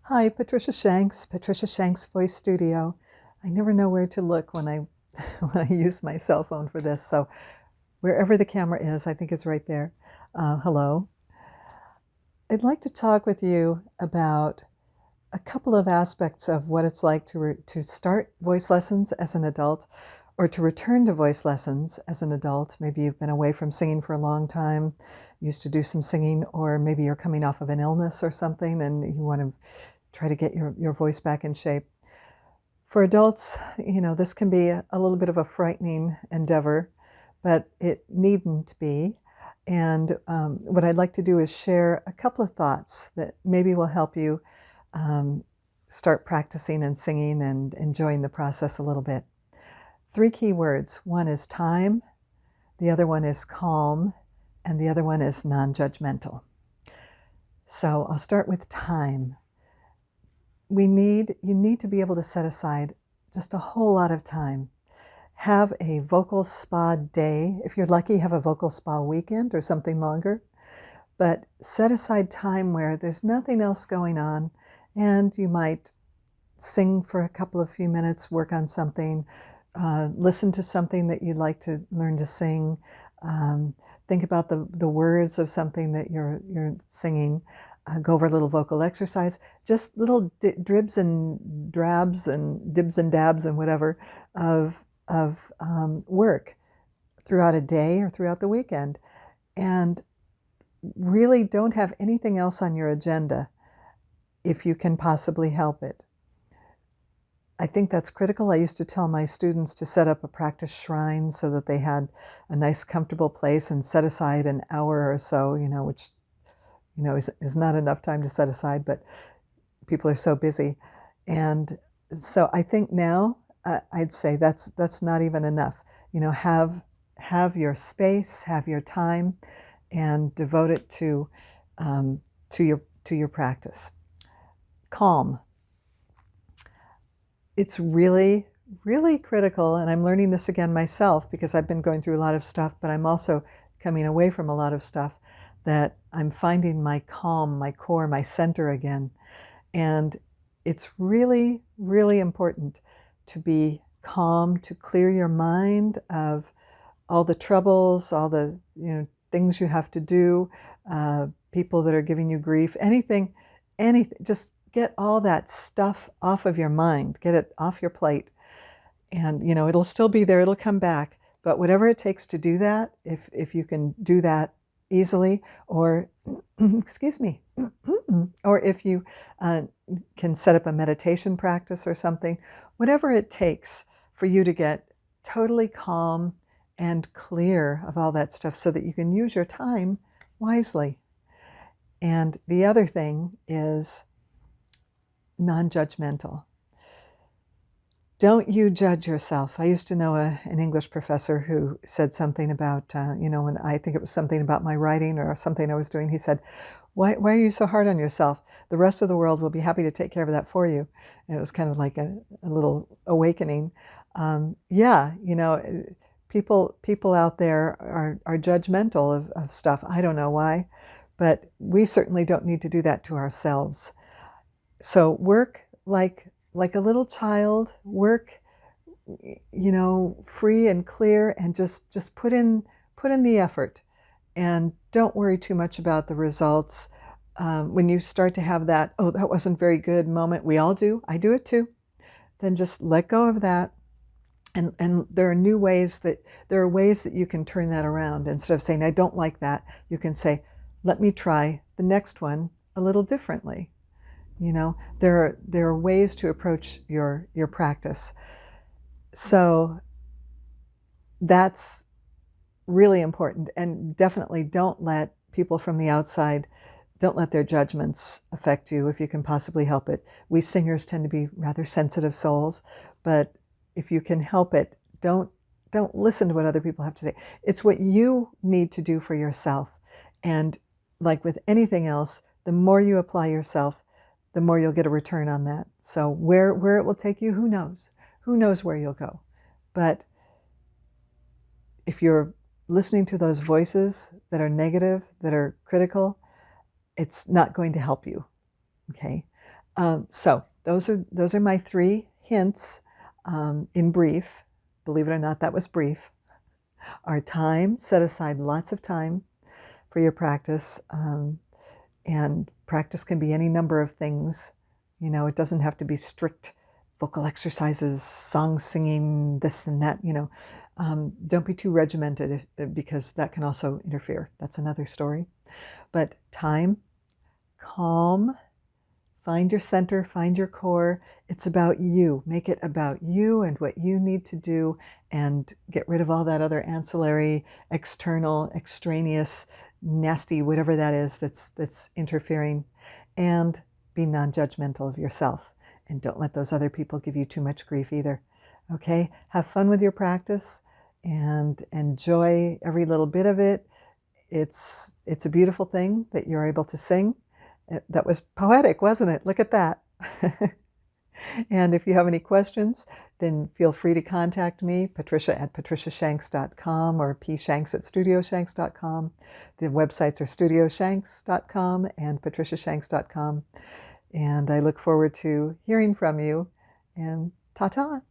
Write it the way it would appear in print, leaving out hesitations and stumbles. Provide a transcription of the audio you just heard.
Hi, Patricia Shanks, Patricia Shanks Voice Studio. I never know where to look when I when I use my cell phone for this, so wherever the camera is, I think it's right there. Hello. I'd like to talk with you about a couple of aspects of what it's like to start voice lessons as an adult or to return to voice lessons as an adult. Maybe you've been away from singing for a long time, used to do some singing, or maybe you're coming off of an illness or something and you want to try to get your voice back in shape. For adults, this can be a little bit of a frightening endeavor, but it needn't be. And what I'd like to do is share a couple of thoughts that maybe will help you start practicing and singing and enjoying the process a little bit. 3 key words. One is time, the other one is calm, and the other one is non-judgmental. So I'll start with time. You need to be able to set aside just a whole lot of time. Have a vocal spa day. If you're lucky, have a vocal spa weekend or something longer. But set aside time where there's nothing else going on, and you might sing for a couple of few minutes, work on something, listen to something that you'd like to learn to sing, think about the words of something that you're singing, go over a little vocal exercise, just little dribs and drabs and dibs and dabs and whatever of work throughout a day or throughout the weekend. And really don't have anything else on your agenda if you can possibly help it. I think that's critical. I used to tell my students to set up a practice shrine so that they had a nice, comfortable place and set aside an hour or so, which, is not enough time to set aside, but people are so busy. And so I think now I'd say that's not even enough. Have your space, have your time, and devote it to your practice. Calm. It's really, really critical, and I'm learning this again myself because I've been going through a lot of stuff, but I'm also coming away from a lot of stuff, that I'm finding my calm, my core, my center again. And it's really, really important to be calm, to clear your mind of all the troubles, all the things you have to do, people that are giving you grief, anything, just get all that stuff off of your mind, get it off your plate. And, it'll still be there, it'll come back. But whatever it takes to do that, if you can do that easily, or, excuse me, or if you can set up a meditation practice or something, whatever it takes for you to get totally calm and clear of all that stuff so that you can use your time wisely. And the other thing is non-judgmental. Don't you judge yourself. I used to know an English professor who said something about, when I think it was something about my writing or something I was doing, he said, why are you so hard on yourself? The rest of the world will be happy to take care of that for you. And it was kind of like a little awakening. People out there are judgmental of stuff. I don't know why, but we certainly don't need to do that to ourselves. So work like a little child, work, free and clear, and just put in the effort, and don't worry too much about the results. When you start to have that, oh, that wasn't very good moment, we all do, I do it too, then just let go of that. And there are ways that you can turn that around. Instead of saying, I don't like that, you can say, let me try the next one a little differently. There are ways to approach your practice. So that's really important. And definitely don't let people from the outside, don't let their judgments affect you if you can possibly help it. We singers tend to be rather sensitive souls, but if you can help it, don't listen to what other people have to say. It's what you need to do for yourself. And like with anything else, the more you apply yourself, the more you'll get a return on that. So where it will take you, who knows? Who knows where you'll go? But if you're listening to those voices that are negative, that are critical, it's not going to help you, okay? So those are my 3 hints in brief. Believe it or not, that was brief. Our time, set aside lots of time for your practice. And practice can be any number of things. You know, it doesn't have to be strict vocal exercises, song singing, this and that, you know. Don't be too regimented because that can also interfere. That's another story. But time, calm, find your center, find your core. It's about you. Make it about you and what you need to do, and get rid of all that other ancillary, external, extraneous, nasty, whatever that is that's interfering. And be non-judgmental of yourself. And don't let those other people give you too much grief either. Okay? Have fun with your practice and enjoy every little bit of it. It's a beautiful thing that you're able to sing. That was poetic, wasn't it? Look at that. And if you have any questions, then feel free to contact me, patricia@patriciashanks.com or pshanks@studioshanks.com. The websites are studioshanks.com and patriciashanks.com. And I look forward to hearing from you. And ta-ta.